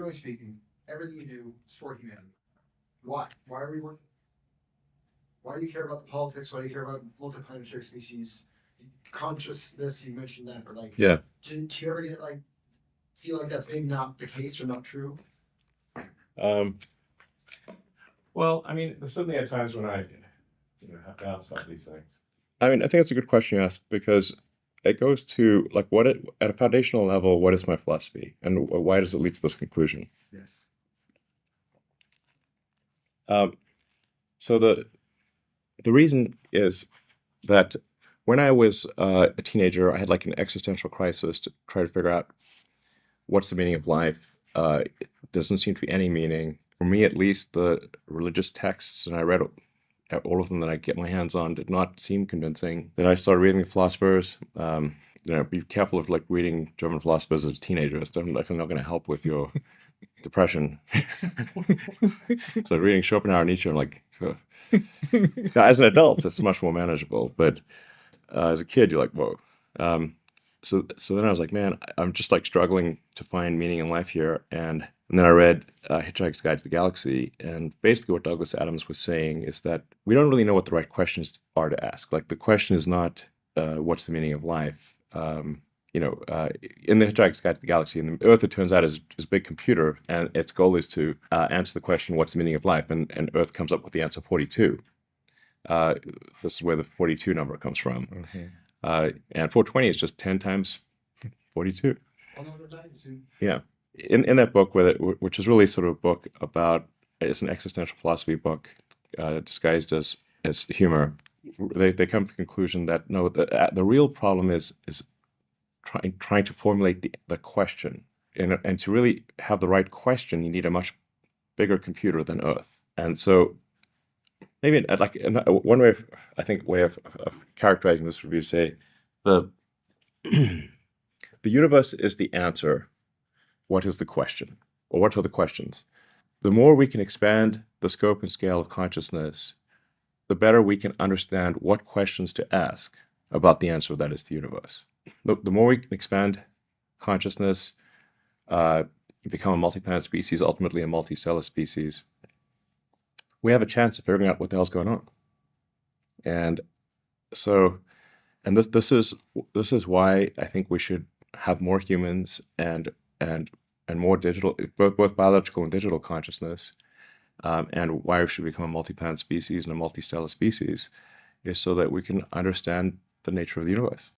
generally speaking, everything you do is for humanity. Why? Why are we working? Why do you care about the politics? Why do you care about multiplanetary species? Consciousness, you mentioned that, but like, Yeah. do you ever get like feel like that's maybe not the case or not true? Well, I mean, there's certainly at times when I, have doubts about these things. I mean, I think it's a good question you ask because it goes to like at a foundational level, what is my philosophy and why does it lead to this conclusion? Yes. So the reason is that when I was a teenager, I had like an existential crisis to try to figure out what's the meaning of life. It doesn't seem to be any meaning. For me, at least, the religious texts, and I read all of them that I get my hands on, did not seem convincing. Then I started reading the philosophers. Be careful of like reading German philosophers as a teenager. It's definitely not going to help with your depression. So reading Schopenhauer and Nietzsche, I'm like, now, as an adult, it's much more manageable. But as a kid, you're like, whoa. So then I was like, man, I'm just like struggling to find meaning in life here. And then I read Hitchhiker's Guide to the Galaxy. And basically what Douglas Adams was saying is that we don't really know what the right questions are to ask. Like the question is not what's the meaning of life. In the Hitchhiker's Guide to the Galaxy, and the Earth, it turns out, is a big computer. And its goal is to answer the question, what's the meaning of life? And Earth comes up with the answer 42. This is where the 42 number comes from. Okay. And 420 is just 10 times 42. Magnitude. Yeah. In that book, which is really sort of a book about, it's an existential philosophy book disguised as humor, they come to the conclusion that no, the real problem is trying to formulate the question. And to really have the right question, you need a much bigger computer than Earth. And so maybe like one way of characterizing this would be to say the universe is the answer. What is the question? Or what are the questions? The more we can expand the scope and scale of consciousness, the better we can understand what questions to ask about the answer that is the universe. The more we can expand consciousness, become a multi-planet species, ultimately a multicellular species, we have a chance of figuring out what the hell's going on. And so, and this is why I think we should have more humans and more digital, both biological and digital consciousness, and why we should become a multi-planet species and a multicellular species, is so that we can understand the nature of the universe.